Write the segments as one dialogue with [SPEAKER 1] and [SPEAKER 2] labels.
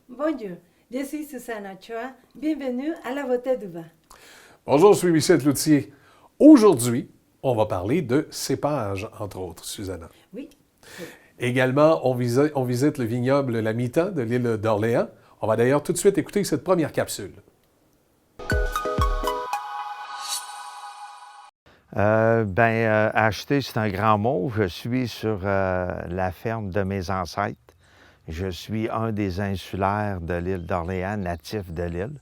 [SPEAKER 1] Bonjour, je suis Susanna Choa. Bienvenue à la beauté du vin.
[SPEAKER 2] Bonjour, je suis Michel Cloutier. Aujourd'hui, on va parler de cépages, entre autres, Susanna.
[SPEAKER 1] Oui,
[SPEAKER 2] Également, on visite le vignoble La Mita de l'île d'Orléans. On va d'ailleurs tout de suite écouter cette première capsule.
[SPEAKER 3] Acheter, c'est un grand mot. Je suis sur la ferme de mes ancêtres. Je suis un des insulaires de l'île d'Orléans, natif de l'île,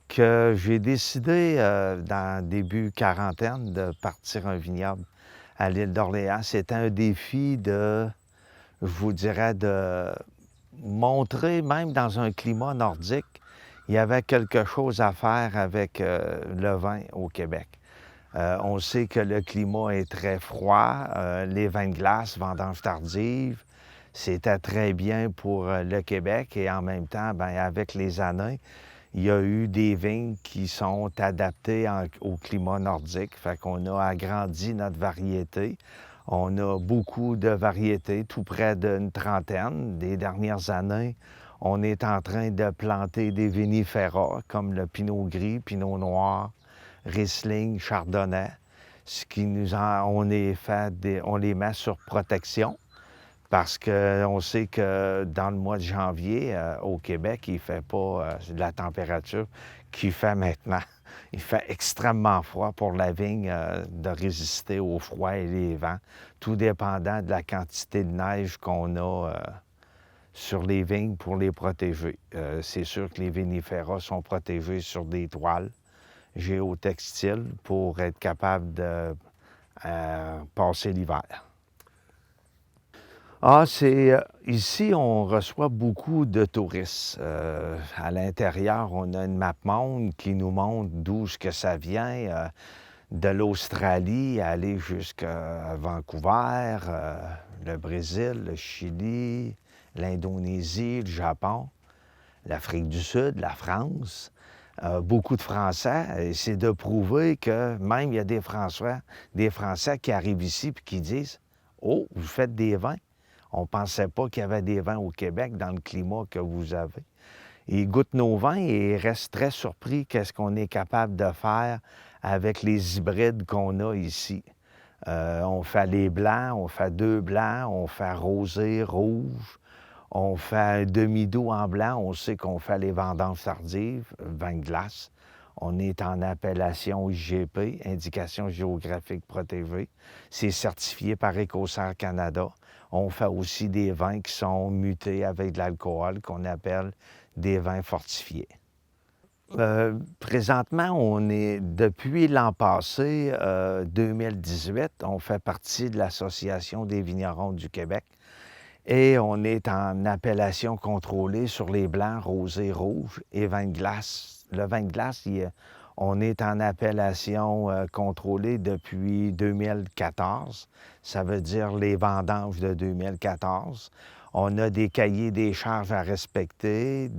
[SPEAKER 3] que j'ai décidé, dans début quarantaine, de partir un vignoble à l'île d'Orléans. C'était un défi je vous dirais, de montrer, même dans un climat nordique, il y avait quelque chose à faire avec le vin au Québec. On sait que le climat est très froid, les vins de glace, vendanges tardives, c'était très bien pour le Québec et en même temps, avec les années, il y a eu des vignes qui sont adaptées au climat nordique. Fait qu'on a agrandi notre variété. On a beaucoup de variétés, tout près d'une trentaine. Des dernières années, on est en train de planter des vinifera comme le Pinot Gris, Pinot Noir, Riesling, Chardonnay, ce qui on les met sur protection parce qu'on sait que dans le mois de janvier, au Québec, il ne fait pas de la température qu'il fait maintenant. Il fait extrêmement froid pour la vigne de résister au froid et les vents, tout dépendant de la quantité de neige qu'on a sur les vignes pour les protéger. C'est sûr que les vinifera sont protégés sur des toiles géotextiles pour être capable de passer l'hiver. Ici, on reçoit beaucoup de touristes. À l'intérieur, on a une map monde qui nous montre d'où ce que ça vient, de l'Australie, aller jusqu'à Vancouver, le Brésil, le Chili, l'Indonésie, le Japon, l'Afrique du Sud, la France. Beaucoup de Français, et c'est de prouver que même il y a des Français qui arrivent ici et qui disent « Oh, vous faites des vins? On ne pensait pas qu'il y avait des vins au Québec dans le climat que vous avez. » Ils goûtent nos vins et restent très surpris qu'est-ce qu'on est capable de faire avec les hybrides qu'on a ici. On fait les blancs, on fait 2 blancs, on fait rosé, rouge, on fait un demi-doux en blanc, on sait qu'on fait les vendanges tardives, vin de glace. On est en appellation IGP, Indication géographique protégée. C'est certifié par Écossaire Canada. On fait aussi des vins qui sont mutés avec de l'alcool, qu'on appelle des vins fortifiés. Présentement, depuis l'an passé, 2018, on fait partie de l'Association des vignerons du Québec et on est en appellation contrôlée sur les blancs, rosés, rouges et vins de glace. Le vin de glace, on est en appellation contrôlée depuis 2014. Ça veut dire les vendanges de 2014. On a des cahiers des charges à respecter,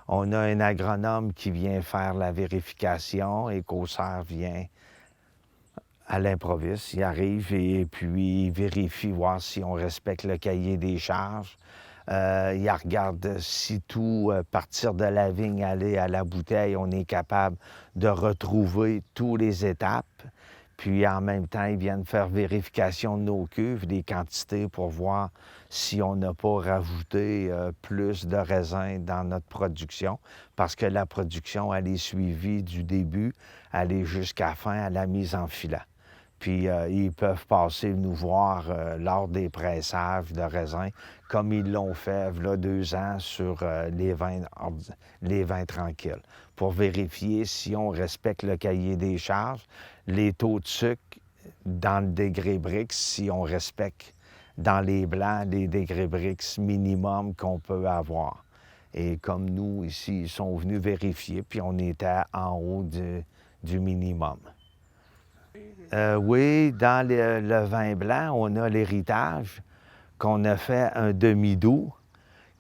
[SPEAKER 3] on a un agronome qui vient faire la vérification, Écossaire vient à l'improviste. Il arrive et puis il vérifie, voir si on respecte le cahier des charges. Il regarde si tout, partir de la vigne, aller à la bouteille, on est capable de retrouver toutes les étapes. Puis en même temps, ils viennent faire vérification de nos cuves, des quantités pour voir si on n'a pas rajouté plus de raisins dans notre production, parce que la production, elle est suivie du début, elle est jusqu'à la fin, à la mise en filet. Puis ils peuvent passer nous voir lors des pressages de raisins, comme ils l'ont fait il y a 2 ans sur les vins tranquilles, pour vérifier si on respecte le cahier des charges, les taux de sucre dans le degré Brix, si on respecte dans les blancs les degrés Brix minimum qu'on peut avoir. Et comme nous, ici, ils sont venus vérifier, puis on était en haut du minimum. Oui, dans le vin blanc, on a l'héritage qu'on a fait un demi-doux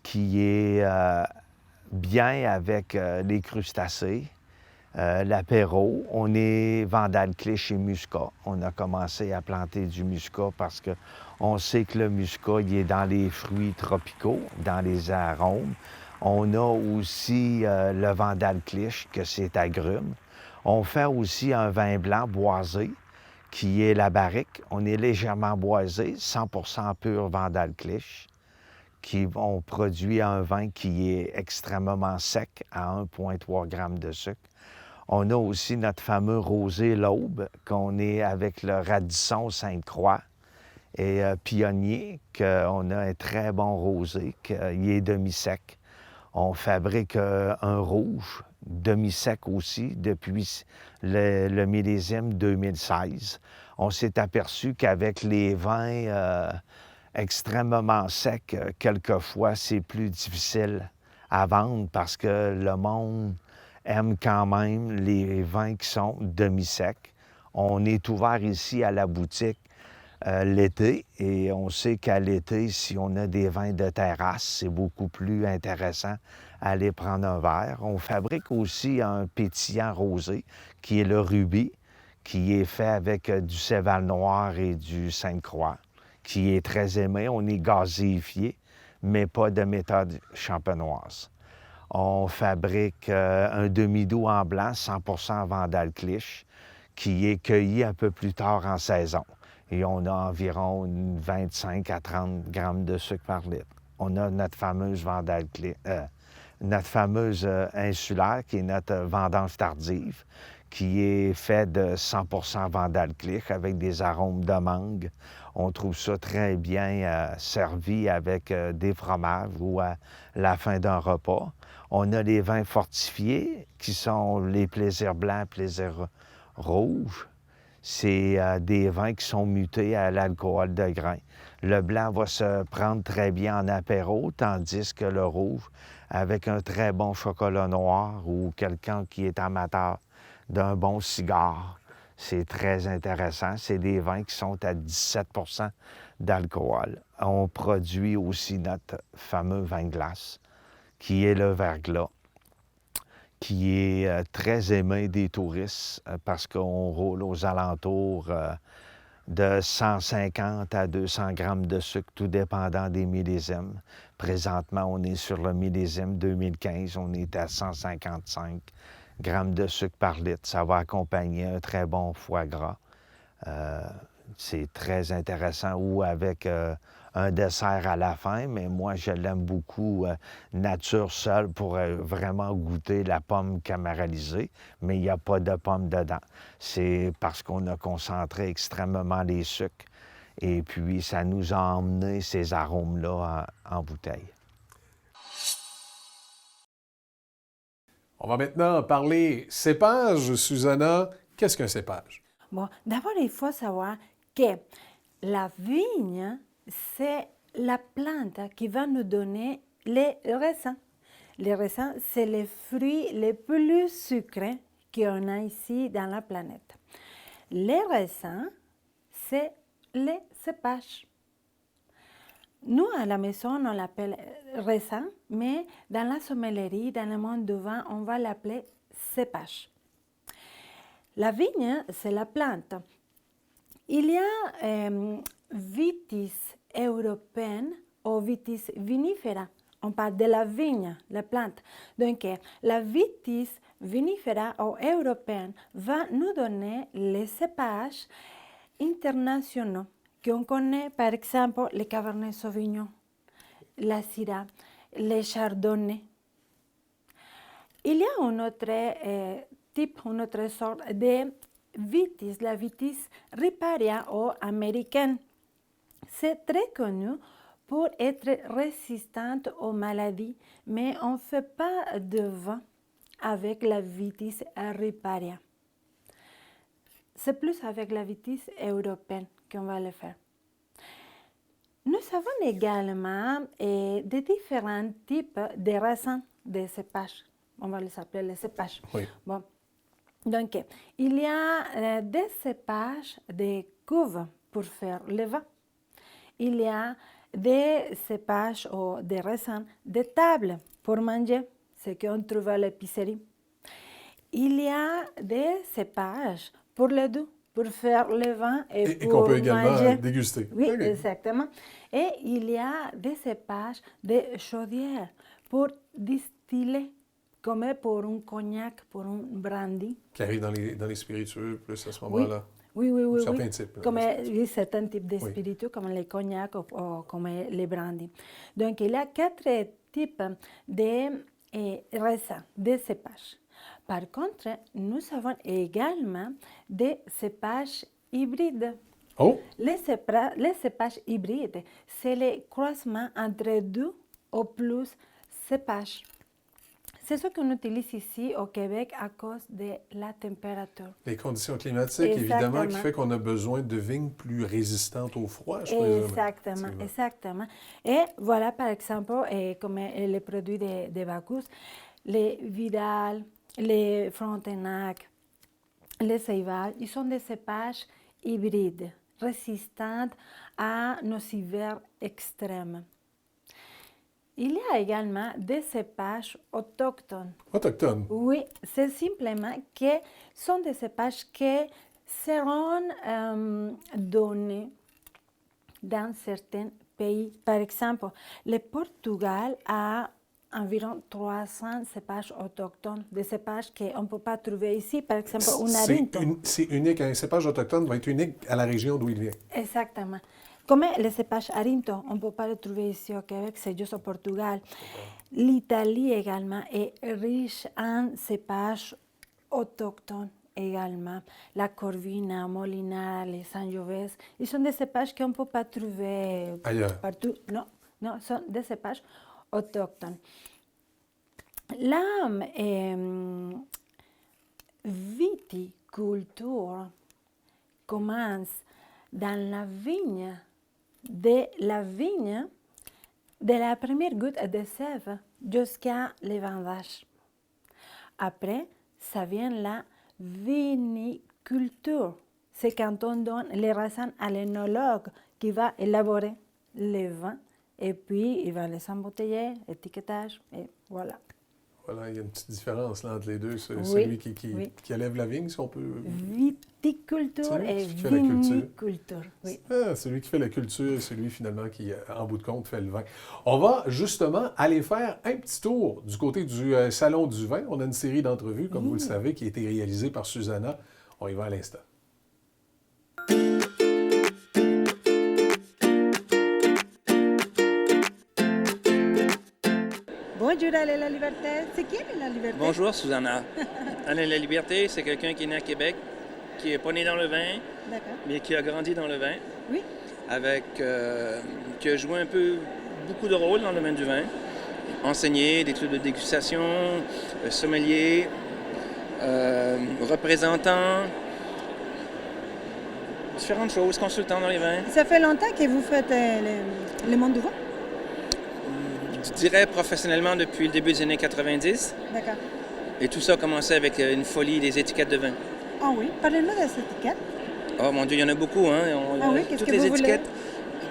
[SPEAKER 3] qui est bien avec les crustacés, l'apéro. On est Vandal-Cliche et Muscat. On a commencé à planter du muscat parce qu'on sait que le muscat, il est dans les fruits tropicaux, dans les arômes. On a aussi le Vandal Cliche, que c'est agrumes. On fait aussi un vin blanc boisé, qui est la barrique. On est légèrement boisé, 100% pur Vandal Cliche, on produit un vin qui est extrêmement sec, à 1,3 g de sucre. On a aussi notre fameux rosé L'Aube, qu'on est avec le Radisson Sainte-Croix et Pionnier, qu'on a un très bon rosé, qu'il est demi-sec. On fabrique un rouge, demi-sec aussi, depuis le millésime 2016. On s'est aperçu qu'avec les vins extrêmement secs, quelquefois, c'est plus difficile à vendre parce que le monde aime quand même les vins qui sont demi-secs. On est ouvert ici à la boutique l'été et on sait qu'à l'été, si on a des vins de terrasse, c'est beaucoup plus intéressant à aller prendre un verre. On fabrique aussi un pétillant rosé qui est le Rubis, qui est fait avec du Céval noir et du Sainte-Croix, qui est très aimé. On est gazéifié, mais pas de méthode champenoise. On fabrique un demi-doux en blanc, 100% Vandal Cliche, qui est cueilli un peu plus tard en saison. Et on a environ 25 à 30 grammes de sucre par litre. On a notre fameuse Vandal Cliche, notre fameuse insulaire, qui est notre vendange tardive, qui est fait de 100% Vandal Cliche avec des arômes de mangue. On trouve ça très bien servi avec des fromages ou à la fin d'un repas. On a les vins fortifiés, qui sont les plaisirs blancs, plaisirs rouges. C'est des vins qui sont mutés à l'alcool de grain. Le blanc va se prendre très bien en apéro, tandis que le rouge, avec un très bon chocolat noir ou quelqu'un qui est amateur d'un bon cigare, c'est très intéressant. C'est des vins qui sont à 17 d'alcool. On produit aussi notre fameux vin de glace, qui est le verglas, qui est très aimé des touristes parce qu'on roule aux alentours de 150 à 200 grammes de sucre, tout dépendant des millésimes. Présentement, on est sur le millésime 2015, on est à 155 grammes de sucre par litre. Ça va accompagner un très bon foie gras. C'est très intéressant, ou avec un dessert à la fin, mais moi, je l'aime beaucoup nature seule pour vraiment goûter la pomme caramélisée, mais il n'y a pas de pomme dedans. C'est parce qu'on a concentré extrêmement les sucres et puis ça nous a emmené ces arômes-là en bouteille.
[SPEAKER 2] On va maintenant parler cépage. Susanna, qu'est-ce qu'un cépage?
[SPEAKER 1] Bon, d'abord, il faut savoir que la vigne, c'est la plante qui va nous donner les raisins. Les raisins, c'est les fruits les plus sucrés qu'on a ici dans la planète. Les raisins, c'est les cépages. Nous, à la maison, on l'appelle raisin, mais dans la sommellerie, dans le monde du vin, on va l'appeler cépage. La vigne, c'est la plante. Il y a Vitis européenne ou Vitis vinifera. On parle de la vigne, la plante. Donc, la Vitis vinifera ou européenne va nous donner les cépages internationaux qu'on connaît, par exemple, le Cabernet Sauvignon, la Syrah, le Chardonnay. Il y a un autre type, une autre sorte de vitis, la vitis riparia ou américaine. C'est très connu pour être résistante aux maladies, mais on ne fait pas de vin avec la vitis riparia. C'est plus avec la vitis européenne qu'on va le faire. Nous avons également des différents types de raisins de cépages. On va les appeler les cépages.
[SPEAKER 2] Oui.
[SPEAKER 1] Bon. Donc, il y a des cépages de cuve pour faire le vin. Il y a des cépages ou des raisins de table pour manger, ce qu'on trouve à l'épicerie. Il y a des cépages pour le doux, pour faire le vin et pour
[SPEAKER 2] qu'on peut également
[SPEAKER 1] manger.
[SPEAKER 2] déguster.
[SPEAKER 1] Oui,
[SPEAKER 2] OK.
[SPEAKER 1] exactement. Et il y a des cépages de chaudière pour distiller, comme pour un cognac, pour un brandy.
[SPEAKER 2] Qui arrive dans les spiritueux, plus à ce
[SPEAKER 1] Oui.
[SPEAKER 2] moment-là.
[SPEAKER 1] Oui.
[SPEAKER 2] Certains types.
[SPEAKER 1] Comme oui, certains types de
[SPEAKER 2] Oui.
[SPEAKER 1] spiritueux, comme les cognacs ou comme les brandy. Donc, il y a 4 types de raisins, de cépages. Par contre, nous avons également des cépages hybrides.
[SPEAKER 2] Oh!
[SPEAKER 1] Les cépages hybrides, c'est le croisement entre 2 ou plus cépages. C'est ce qu'on utilise ici au Québec à cause de la température.
[SPEAKER 2] Les conditions climatiques, évidemment, qui
[SPEAKER 1] Exactement.
[SPEAKER 2] fait qu'on a besoin de vignes plus résistantes au froid, je présume.
[SPEAKER 1] Exactement. Et voilà, par exemple, comme les produits de Bacchus, les Vidal, les Frontenac, les Ceibal, ils sont des cépages hybrides, résistants à nos hivers extrêmes. Il y a également des cépages autochtones.
[SPEAKER 2] Autochtone.
[SPEAKER 1] Oui, c'est simplement que sont des cépages qui seront donnés dans certains pays. Par exemple, le Portugal a environ 300 cépages autochtones, des cépages qu'on ne peut pas trouver ici. Par exemple, un arinto.
[SPEAKER 2] C'est unique. Un cépage autochtone va être unique à la région d'où il vient.
[SPEAKER 1] Exactement. Comme le cépage arinto, on ne peut pas le trouver ici au Québec, c'est juste au Portugal. L'Italie également est riche en cépages autochtones également. La Corvina, Molinara, les Sangiovese, ils sont des cépages qu'on ne peut pas trouver
[SPEAKER 2] Ailleurs.
[SPEAKER 1] partout. Non, sont des cépages autochtones. La viticulture commence dans la vigne, de la première goutte de sève jusqu'à le vendage. Après, ça vient la viniculture. C'est quand on donne les raisins à l'énologue qui va élaborer les vins et puis il va les embouteiller, étiquetage et voilà.
[SPEAKER 2] Voilà, il y a une petite différence là, entre les deux. C'est
[SPEAKER 1] Oui,
[SPEAKER 2] celui qui élève la vigne, si on peut...
[SPEAKER 1] Viticulture
[SPEAKER 2] Celui
[SPEAKER 1] et
[SPEAKER 2] qui fait la culture.
[SPEAKER 1] viniculture. Oui.
[SPEAKER 2] Ah, celui qui fait la culture et celui finalement qui, en bout de compte, fait le vin. On va justement aller faire un petit tour du côté du Salon du vin. On a une série d'entrevues, comme vous le savez, qui a été réalisée par Susanna. On y va à l'instant.
[SPEAKER 1] Bonjour Alain La Liberté. C'est qui Alain La Liberté?
[SPEAKER 4] Bonjour, Susanna. Alain La Liberté, c'est quelqu'un qui est né à Québec, qui n'est pas né dans le vin,
[SPEAKER 1] D'accord.
[SPEAKER 4] mais qui a grandi dans le vin,
[SPEAKER 1] Oui.
[SPEAKER 4] qui a joué beaucoup de rôles dans le domaine du vin. Enseigné, des trucs de dégustation, sommelier, représentant, différentes choses, consultant dans les vins.
[SPEAKER 1] Ça fait longtemps que vous faites le monde du vin?
[SPEAKER 4] Je dirais professionnellement depuis le début des années 90.
[SPEAKER 1] D'accord.
[SPEAKER 4] Et tout ça a commencé avec une folie des étiquettes de vin.
[SPEAKER 1] Ah oui, parlez-nous de cette étiquette.
[SPEAKER 4] Oh mon Dieu, il y en a beaucoup, hein.
[SPEAKER 1] Oui, qu'est-ce
[SPEAKER 4] toutes
[SPEAKER 1] que
[SPEAKER 4] les
[SPEAKER 1] vous voulez?
[SPEAKER 4] étiquettes,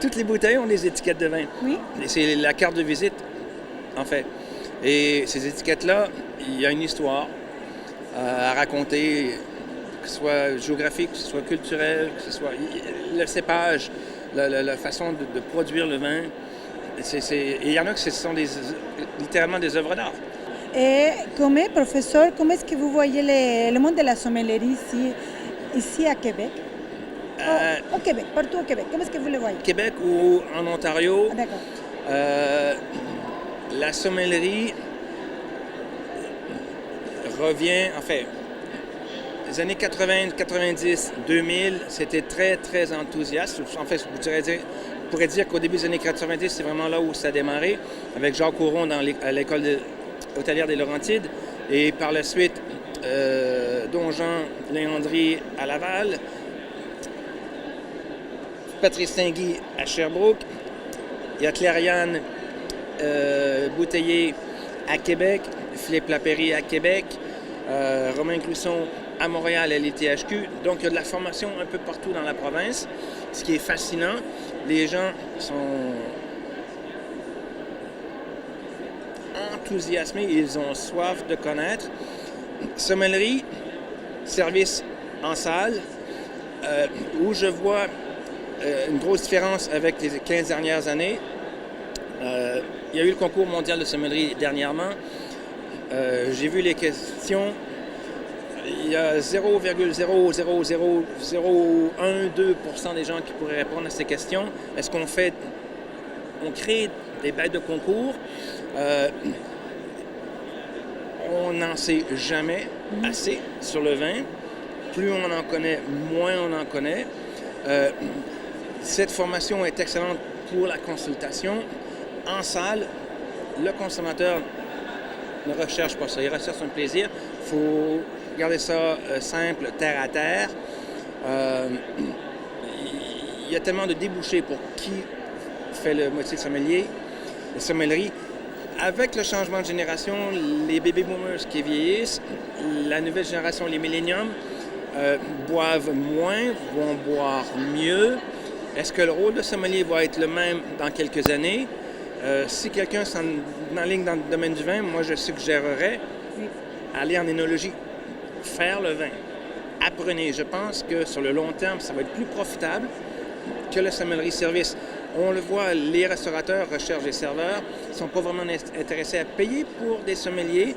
[SPEAKER 4] toutes les bouteilles ont des étiquettes de vin.
[SPEAKER 1] Oui.
[SPEAKER 4] Et c'est la carte de visite, en fait. Et ces étiquettes-là, il y a une histoire à raconter, que ce soit géographique, que ce soit culturel, que ce soit le cépage, la façon de produire le vin. Et il y en a que ce sont littéralement des œuvres d'art.
[SPEAKER 1] Et comme professeur, comment est-ce que vous voyez le monde de la sommellerie ici à Québec? Au Québec, partout au Québec. Comment est-ce que vous le voyez?
[SPEAKER 4] Québec ou en Ontario,
[SPEAKER 1] Ah, d'accord.
[SPEAKER 4] la sommellerie revient, en fait, les années 80, 90, 2000, c'était très, très enthousiaste. En fait, je pourrais dire qu'au début des années 90, c'est vraiment là où ça a démarré, avec Jacques Auron à l'école hôtelière des Laurentides, et par la suite, Don Jean Léandry à Laval, Patrice Tinguy à Sherbrooke, il y a Claire-Yann Bouteiller à Québec, Philippe Lapéry à Québec, Romain Clousson à Montréal à l'ITHQ. Donc, il y a de la formation un peu partout dans la province, ce qui est fascinant. Les gens sont enthousiasmés, ils ont soif de connaître. Sommellerie, service en salle, où je vois une grosse différence avec les 15 dernières années. Il y a eu le concours mondial de sommellerie dernièrement. J'ai vu les questions. Il y a 0,00001-2% des gens qui pourraient répondre à ces questions. Est-ce qu'on crée des bêtes de concours? On n'en sait jamais assez sur le vin. Plus on en connaît, moins on en connaît. Cette formation est excellente pour la consultation. En salle, le consommateur ne recherche pas ça, il recherche un plaisir. Il faut garder ça simple, terre à terre. Il y a tellement de débouchés pour qui fait le métier de sommelier, de sommellerie. Avec le changement de génération, les baby boomers qui vieillissent, la nouvelle génération, les milléniums, boivent moins, vont boire mieux. Est-ce que le rôle de sommelier va être le même dans quelques années? Si quelqu'un s'enligne dans le domaine du vin, moi je suggérerais aller en énologie, faire le vin. Apprenez. Je pense que sur le long terme, ça va être plus profitable que le sommellerie-service. On le voit, les restaurateurs recherchent des serveurs, ils ne sont pas vraiment intéressés à payer pour des sommeliers.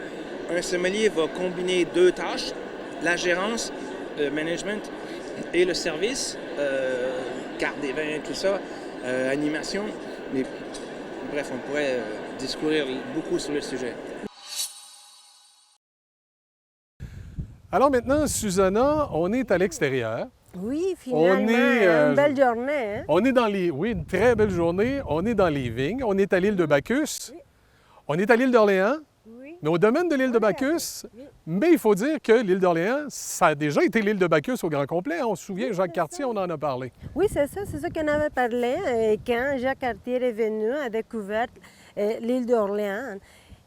[SPEAKER 4] Un sommelier va combiner deux tâches, la gérance, le management et le service, carte des vins, tout ça, animation. Mais bref, on pourrait discourir beaucoup sur le sujet.
[SPEAKER 2] Alors maintenant, Susanna, on est à l'extérieur.
[SPEAKER 1] Oui, finalement, une belle journée. Hein?
[SPEAKER 2] On est dans les... Oui, une très belle journée. On est dans les vignes. On est à l'île de Bacchus.
[SPEAKER 1] Oui.
[SPEAKER 2] On est à l'île d'Orléans.
[SPEAKER 1] Oui.
[SPEAKER 2] Mais au domaine de l'île de Bacchus,
[SPEAKER 1] Oui.
[SPEAKER 2] mais il faut dire que l'île d'Orléans, ça a déjà été l'île de Bacchus au grand complet. On se souvient, Jacques Cartier, on en a parlé.
[SPEAKER 1] Oui, c'est ça qu'on avait parlé quand Jacques Cartier est venu, a découvert l'île d'Orléans.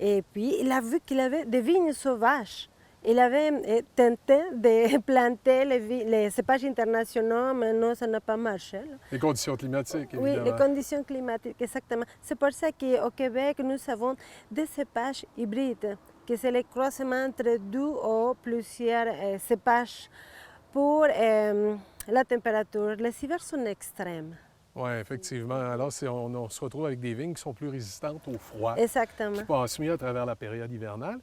[SPEAKER 1] Et puis, il a vu qu'il avait des vignes sauvages. Il avait tenté de planter les cépages internationaux, mais non, ça n'a pas marché. Là.
[SPEAKER 2] Les conditions climatiques, évidemment.
[SPEAKER 1] Oui, les conditions climatiques, exactement. C'est pour ça qu'au Québec, nous avons des cépages hybrides, que c'est le croisement entre deux ou plusieurs cépages pour la température. Les hivers sont extrêmes.
[SPEAKER 2] Oui, effectivement. Alors, on se retrouve avec des vignes qui sont plus résistantes au froid.
[SPEAKER 1] Exactement.
[SPEAKER 2] Qui passent mieux à travers la période hivernale.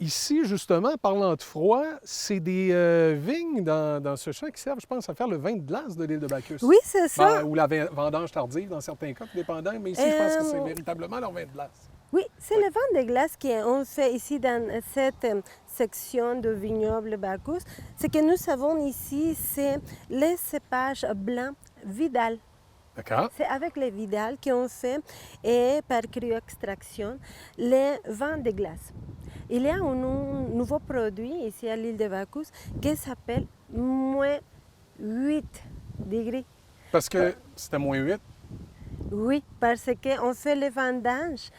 [SPEAKER 2] Ici, justement, parlant de froid, c'est des vignes dans ce champ qui servent, je pense, à faire le vin de glace de l'île de Bacchus.
[SPEAKER 1] Oui, c'est ça.
[SPEAKER 2] Ou la vendange tardive, dans certains cas, dépendant. Mais ici, je pense que c'est véritablement leur vin de glace.
[SPEAKER 1] Oui, c'est le vin de glace qu'on fait ici dans cette section de vignoble Bacchus. Ce que nous avons ici, c'est les cépages blancs Vidal.
[SPEAKER 2] D'accord.
[SPEAKER 1] C'est avec les Vidal qu'on fait, et par cryoextraction, les vins de glace. Il y a un nouveau produit ici à l'île de Bacchus qui s'appelle -8 degrés.
[SPEAKER 2] Parce que c'était -8?
[SPEAKER 1] Oui, parce qu'on fait les vendanges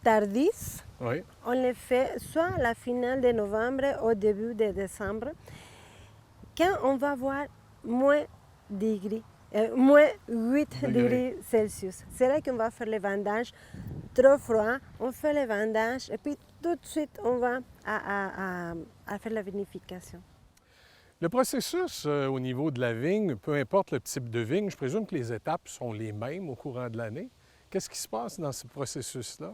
[SPEAKER 1] tardifs.
[SPEAKER 2] Oui.
[SPEAKER 1] On les fait soit à la finale de novembre ou au début de décembre, quand on va voir -8 degrés Celsius. C'est là qu'on va faire les vendanges trop froid. On fait les vendanges et puis tout de suite on va à faire la vinification.
[SPEAKER 2] Le processus au niveau de la vigne, peu importe le type de vigne, je présume que les étapes sont les mêmes au courant de l'année. Qu'est-ce qui se passe dans ce processus-là,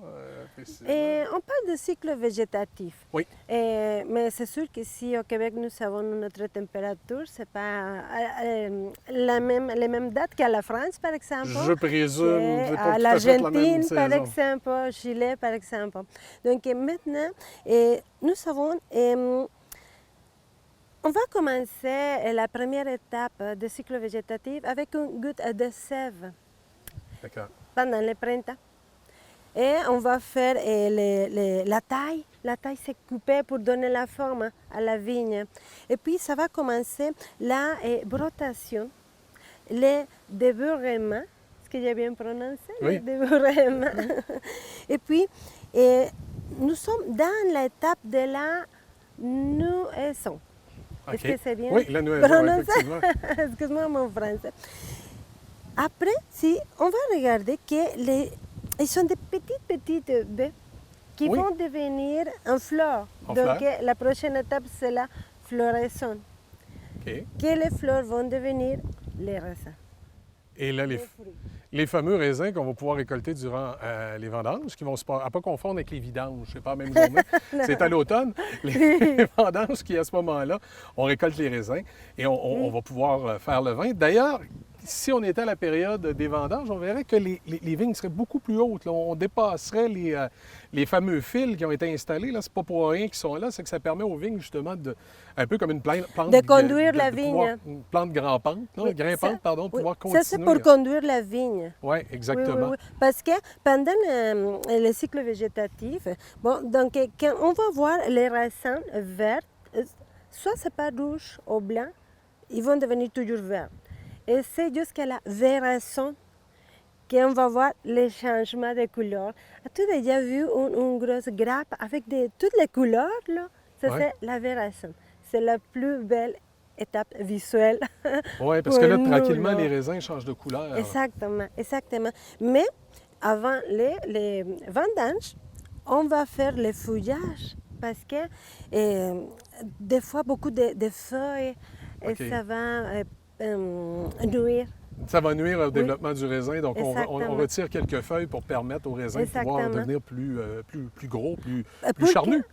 [SPEAKER 2] précisément?
[SPEAKER 1] On parle de cycle végétatif.
[SPEAKER 2] Oui.
[SPEAKER 1] Mais c'est sûr que si au Québec nous avons notre température, ce n'est pas les mêmes dates qu'à la France, par exemple.
[SPEAKER 2] Je présume.
[SPEAKER 1] À l'Argentine, par exemple, au Chili, par exemple. Donc maintenant, nous savons... on va commencer la première étape du cycle végétatif avec une goutte de sève.
[SPEAKER 2] D'accord.
[SPEAKER 1] Pendant le printemps. Et on va faire la taille. La taille, c'est coupée pour donner la forme à la vigne. Et puis, ça va commencer la brotation, le débourrement. Est-ce que j'ai bien prononcé?
[SPEAKER 2] Oui.
[SPEAKER 1] Le débourrement. Et puis, nous sommes dans l'étape de la nuaison.
[SPEAKER 2] Okay.
[SPEAKER 1] Est-ce que c'est bien
[SPEAKER 2] oui, la nuaison, effectivement.
[SPEAKER 1] Excuse-moi mon français. Après, si on va regarder qu'ils sont des petites baies qui vont devenir en fleurs. Donc, la prochaine étape, c'est la floraison.
[SPEAKER 2] Okay.
[SPEAKER 1] Que les fleurs vont devenir les raisins.
[SPEAKER 2] Et là, les fameux raisins qu'on va pouvoir récolter durant les vendanges, qui vont à pas confondre avec les vidanges, c'est pas la même journée. C'est à l'automne, les vendanges qui, à ce moment-là, on récolte les raisins et on va pouvoir faire le vin. D'ailleurs, si on était à la période des vendanges, on verrait que les vignes seraient beaucoup plus hautes. Là. On dépasserait les fameux fils qui ont été installés. Ce n'est pas pour rien qu'ils sont là, c'est que ça permet aux vignes, justement, un peu comme une plante...
[SPEAKER 1] De conduire la vigne.
[SPEAKER 2] Une plante grimpante, non, grimpante, pardon, de pouvoir continuer.
[SPEAKER 1] Ça, c'est pour conduire la vigne.
[SPEAKER 2] Oui, exactement.
[SPEAKER 1] Oui. Parce que pendant le cycle végétatif, donc, quand on va voir les raisins verts, soit c'est pas rouge ou blanc, ils vont devenir toujours verts. Et c'est jusqu'à la véraison qu'on va voir les changements de couleur. As-tu déjà vu une grosse grappe avec toutes les couleurs, là? Ça, c'est la véraison. C'est la plus belle étape visuelle.
[SPEAKER 2] Oui, parce que là, tranquillement, les raisins changent de couleur.
[SPEAKER 1] Exactement. Mais avant les vendanges, on va faire le fouillage parce que des fois, beaucoup de feuilles, et ça va nuire.
[SPEAKER 2] Ça va nuire au développement du raisin, donc on retire quelques feuilles pour permettre au raisin de pouvoir devenir plus gros, plus charnu.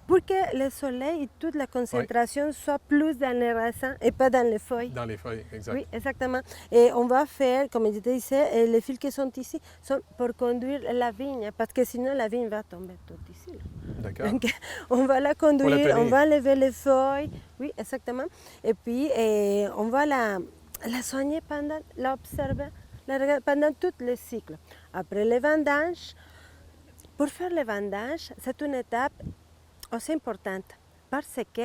[SPEAKER 1] Pour que le soleil et toute la concentration soit plus dans les raisins et pas dans les feuilles.
[SPEAKER 2] Dans les feuilles, exact.
[SPEAKER 1] Oui, exactement. Et on va faire, comme je te disais, les fils qui sont ici sont pour conduire la vigne, parce que sinon la vigne va tomber toute ici.
[SPEAKER 2] D'accord.
[SPEAKER 1] Donc, on va la conduire, on va lever les feuilles, oui, exactement. Et puis, on va la soigner l'observer pendant tout le cycle. Après les vendanges, pour faire les vendanges, c'est une étape aussi importante parce que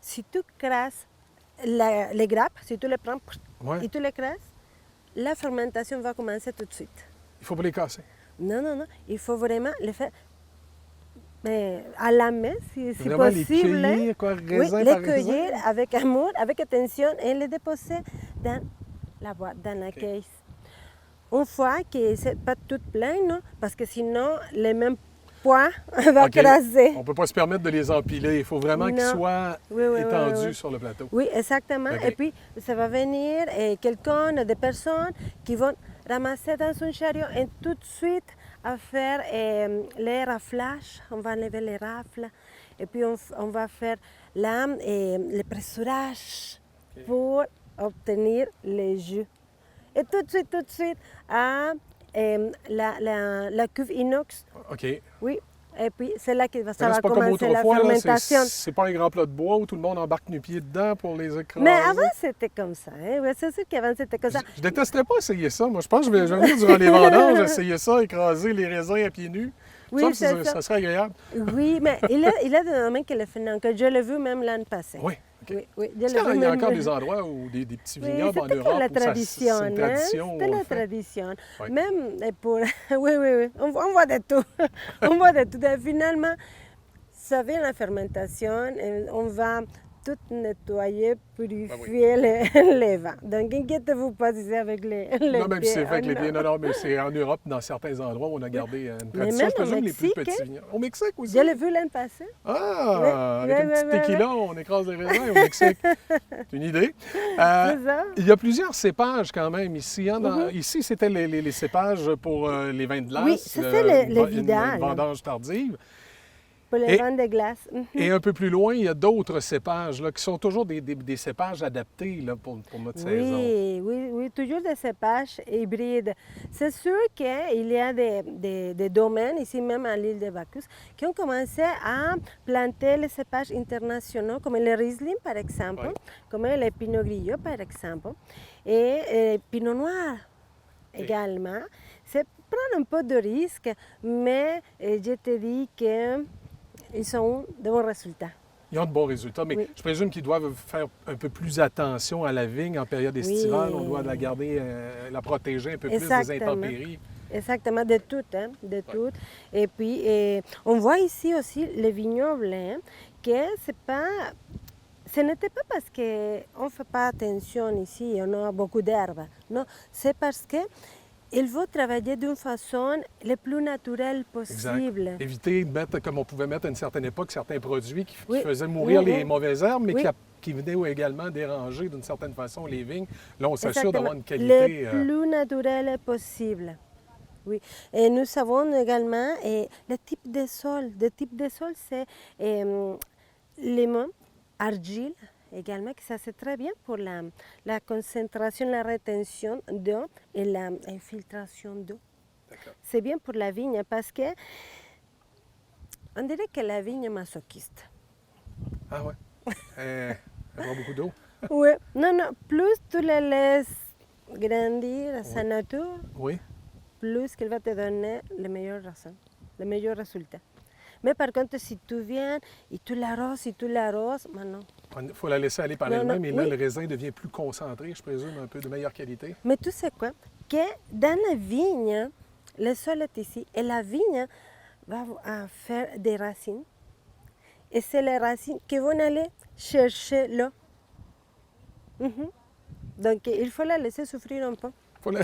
[SPEAKER 1] si tu crasses les grappes, si tu les prends et tu les crasses, la fermentation va commencer tout de suite.
[SPEAKER 2] Il ne faut pas les casser.
[SPEAKER 1] Non, il faut vraiment les faire à la main, si
[SPEAKER 2] vraiment
[SPEAKER 1] possible.
[SPEAKER 2] Les cueillir,
[SPEAKER 1] les cueillir avec amour, avec attention et les déposer dans la boîte, dans la caisse. Une fois que ce n'est pas tout plein, non? Parce que sinon, les mêmes poids va craser.
[SPEAKER 2] On ne peut pas se permettre de les empiler. Il faut vraiment qu'ils soient étendus sur le plateau.
[SPEAKER 1] Oui, exactement. Et puis, ça va venir quelqu'un, des personnes qui vont ramasser dans un chariot et tout de suite à faire les raflages. On va enlever les rafles et puis on va faire le pressurage pour obtenir les jus. Et tout de suite, à la cuve inox.
[SPEAKER 2] OK.
[SPEAKER 1] Oui. Et puis, c'est là que ça va
[SPEAKER 2] pas
[SPEAKER 1] commencer
[SPEAKER 2] comme
[SPEAKER 1] la
[SPEAKER 2] fermentation.
[SPEAKER 1] C'est
[SPEAKER 2] pas un grand plat de bois où tout le monde embarque nu-pieds dedans pour les écraser.
[SPEAKER 1] Mais avant, c'était comme ça. Hein? Ouais, c'est sûr qu'avant, c'était comme ça.
[SPEAKER 2] Je détesterais pas essayer ça. Moi, je pense que je vais venir durant les vendanges, essayer ça, écraser les raisins à pieds nus.
[SPEAKER 1] Oui,
[SPEAKER 2] ça serait agréable.
[SPEAKER 1] Oui, mais il y a des moments qui le font, que je l'ai vu même l'année passée.
[SPEAKER 2] Oui. Okay.
[SPEAKER 1] Oui,
[SPEAKER 2] il y a encore des endroits où des petits vignobles en Europe
[SPEAKER 1] la tradition,
[SPEAKER 2] c'est une tradition.
[SPEAKER 1] C'était la tradition.
[SPEAKER 2] Oui.
[SPEAKER 1] Même pour... Oui. On voit de tout. On voit de tout. Et finalement, ça vient la fermentation. Et on va tout nettoyer, purifier les vins. Donc, inquiétez-vous pas si c'est avec les
[SPEAKER 2] non, même si c'est
[SPEAKER 1] pieds.
[SPEAKER 2] avec les pieds. Non, mais c'est en Europe, dans certains endroits où on a gardé une tradition.
[SPEAKER 1] Même
[SPEAKER 2] je présume
[SPEAKER 1] au
[SPEAKER 2] les plus
[SPEAKER 1] Mexique,
[SPEAKER 2] petits vignobles. Au Mexique aussi?
[SPEAKER 1] Je l'ai vu l'année passée.
[SPEAKER 2] Ah! Avec une petite tequila, on écrase les raisins au Mexique. C'est une idée.
[SPEAKER 1] C'est ça.
[SPEAKER 2] Il y a plusieurs cépages quand même ici. Hein, ici, c'était les cépages pour les vins de glace.
[SPEAKER 1] Oui, ça c'est les vidages.
[SPEAKER 2] Une vendange tardive.
[SPEAKER 1] Pour les vins de glace.
[SPEAKER 2] Et un peu plus loin, il y a d'autres cépages là, qui sont toujours des cépages adaptés là, pour notre saison.
[SPEAKER 1] Oui, toujours des cépages hybrides. C'est sûr qu'il y a des domaines, ici même à l'île de Bacchus, qui ont commencé à planter les cépages internationaux, comme le Riesling par exemple, comme le Pinot Grigio par exemple, et le Pinot Noir également. C'est prendre un peu de risque, mais je te dis que ils ont de bons résultats.
[SPEAKER 2] Ils ont de bons résultats, mais je présume qu'ils doivent faire un peu plus attention à la vigne en période estivale. On doit la garder, la protéger un peu plus des intempéries.
[SPEAKER 1] Exactement, de tout, hein, de tout. Et puis, on voit ici aussi les vignobles, hein, que ce n'était pas parce qu'on ne fait pas attention ici, on a beaucoup d'herbes. Non, c'est parce que il faut travailler d'une façon le plus naturelle
[SPEAKER 2] Exact.
[SPEAKER 1] possible.
[SPEAKER 2] Éviter de mettre, comme on pouvait mettre à une certaine époque, certains produits qui
[SPEAKER 1] Oui.
[SPEAKER 2] faisaient mourir
[SPEAKER 1] Oui,
[SPEAKER 2] les
[SPEAKER 1] oui.
[SPEAKER 2] mauvaises herbes, mais
[SPEAKER 1] Oui.
[SPEAKER 2] qui venaient également déranger d'une certaine façon les vignes. Là, on s'assure
[SPEAKER 1] Exactement.
[SPEAKER 2] d'avoir une qualité.
[SPEAKER 1] Le plus naturel possible. Oui. Et nous savons également le type de sol. Le type de sol, c'est limon, argile également, que ça c'est très bien pour la concentration, la rétention d'eau et l'infiltration d'eau.
[SPEAKER 2] D'accord.
[SPEAKER 1] C'est bien pour la vigne parce que on dirait que la vigne est masochiste.
[SPEAKER 2] Ah ouais. Elle boit beaucoup d'eau.
[SPEAKER 1] Oui, non, plus tu la laisses grandir à sa nature,
[SPEAKER 2] Oui.
[SPEAKER 1] plus qu'elle va te donner le meilleur résultat. Mais par contre, si tu viens et tu l'arroses, maintenant.
[SPEAKER 2] Il faut la laisser aller par
[SPEAKER 1] Non,
[SPEAKER 2] elle-même
[SPEAKER 1] non,
[SPEAKER 2] et là,
[SPEAKER 1] oui.
[SPEAKER 2] le raisin devient plus concentré, je présume, un peu de meilleure qualité.
[SPEAKER 1] Mais tu sais quoi? Que dans la vigne, le sol est ici et la vigne va faire des racines. Et c'est les racines qui vont aller chercher l'eau. Mhm. Donc, il faut la laisser souffrir un peu.
[SPEAKER 2] Faut la-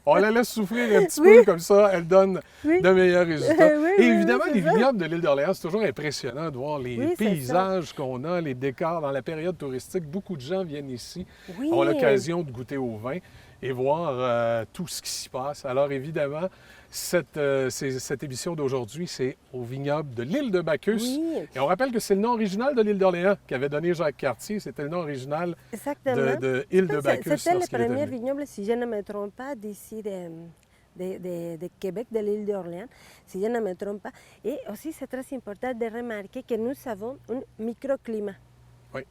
[SPEAKER 2] On la laisse souffrir un petit
[SPEAKER 1] Oui.
[SPEAKER 2] peu, comme ça, elle donne
[SPEAKER 1] Oui.
[SPEAKER 2] de meilleurs résultats.
[SPEAKER 1] Oui,
[SPEAKER 2] Et
[SPEAKER 1] oui,
[SPEAKER 2] évidemment,
[SPEAKER 1] oui,
[SPEAKER 2] les
[SPEAKER 1] c'est ça.
[SPEAKER 2] vignobles de l'île d'Orléans, c'est toujours impressionnant de voir les
[SPEAKER 1] Oui, c'est
[SPEAKER 2] paysages qu'on a, les décors dans la période touristique. Beaucoup de gens viennent ici,
[SPEAKER 1] Oui.
[SPEAKER 2] ont l'occasion de goûter au vin et voir tout ce qui s'y passe. Alors évidemment, cette émission d'aujourd'hui, c'est au vignoble de l'île de Bacchus.
[SPEAKER 1] Oui.
[SPEAKER 2] Et on rappelle que c'est le nom original de l'île d'Orléans qu'avait donné Jacques Cartier. C'était le nom original
[SPEAKER 1] Exactement.
[SPEAKER 2] de île de Bacchus.
[SPEAKER 1] C'était le
[SPEAKER 2] lorsqu'il est
[SPEAKER 1] premier
[SPEAKER 2] venu.
[SPEAKER 1] vignoble, si je ne me trompe pas, d'ici de Québec, de l'île d'Orléans, si je ne me trompe pas. Et aussi, c'est très important de remarquer que nous avons un microclimat.
[SPEAKER 2] Oui.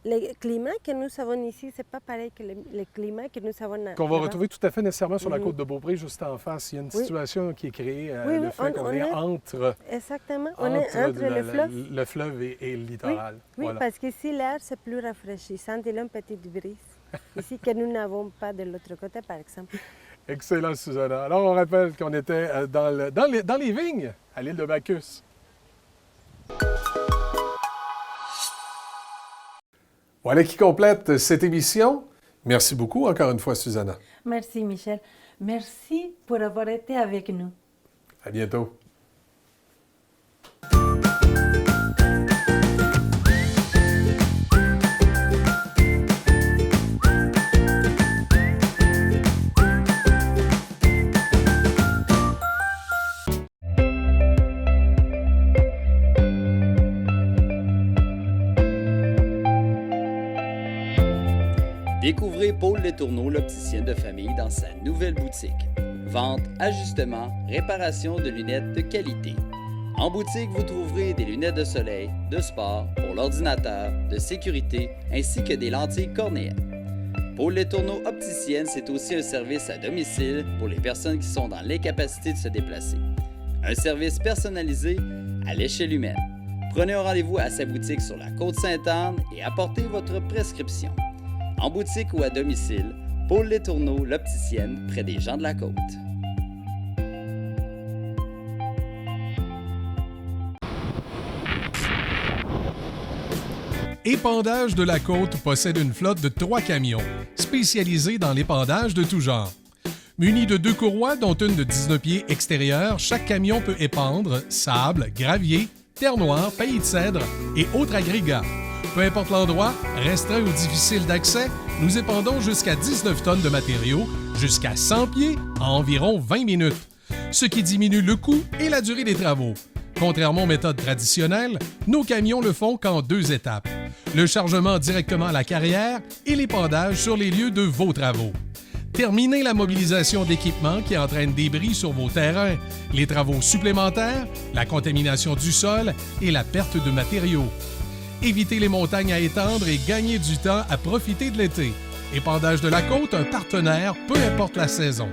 [SPEAKER 1] Le climat que nous avons ici, ce n'est pas pareil que le climat que nous avons
[SPEAKER 2] Qu'on va
[SPEAKER 1] là-bas.
[SPEAKER 2] retrouver tout à fait nécessairement sur la
[SPEAKER 1] Mhm.
[SPEAKER 2] côte de Beaupré, juste en face. Il y a une
[SPEAKER 1] Oui.
[SPEAKER 2] situation qui est créée,
[SPEAKER 1] Oui,
[SPEAKER 2] le
[SPEAKER 1] oui,
[SPEAKER 2] fait qu'on
[SPEAKER 1] on
[SPEAKER 2] est
[SPEAKER 1] est-
[SPEAKER 2] entre,
[SPEAKER 1] Exactement, on est entre le fleuve.
[SPEAKER 2] le fleuve et le littoral.
[SPEAKER 1] Oui,
[SPEAKER 2] Voilà.
[SPEAKER 1] parce qu'ici, l'air, c'est plus rafraîchissant. Il y a une petite brise. Ici, que nous n'avons pas de l'autre côté, par exemple.
[SPEAKER 2] Excellent, Susanna. Alors, on rappelle qu'on était dans les vignes à l'île de Bacchus. Voilà qui complète cette émission. Merci beaucoup encore une fois, Susanna.
[SPEAKER 1] Merci, Michel. Merci pour avoir été avec nous.
[SPEAKER 2] À bientôt.
[SPEAKER 5] Découvrez Paul Letourneau, l'opticien de famille, dans sa nouvelle boutique. Vente, ajustement, réparation de lunettes de qualité. En boutique, vous trouverez des lunettes de soleil, de sport, pour l'ordinateur, de sécurité, ainsi que des lentilles cornéennes. Paul Letourneau, opticienne, c'est aussi un service à domicile pour les personnes qui sont dans l'incapacité de se déplacer. Un service personnalisé à l'échelle humaine. Prenez un rendez-vous à sa boutique sur la Côte-Sainte-Anne et apportez votre prescription. En boutique ou à domicile, Paul Letourneau, l'opticienne, près des gens de la Côte.
[SPEAKER 2] Épandage de la Côte possède une flotte de 3 camions, spécialisés dans l'épandage de tout genre. Munis de 2 courroies, dont une de 19 pieds extérieure, chaque camion peut épandre sable, gravier, terre noire, paillis de cèdre et autres agrégats. Peu importe l'endroit, restreint ou difficile d'accès, nous épandons jusqu'à 19 tonnes de matériaux, jusqu'à 100 pieds en environ 20 minutes, ce qui diminue le coût et la durée des travaux. Contrairement aux méthodes traditionnelles, nos camions le font qu'en 2 étapes. Le chargement directement à la carrière et l'épandage sur les lieux de vos travaux. Terminez la mobilisation d'équipements qui entraînent des bris sur vos terrains, les travaux supplémentaires, la contamination du sol et la perte de matériaux. Évitez les montagnes à étendre et gagnez du temps à profiter de l'été. Épandage de la Côte, un partenaire, peu importe la saison.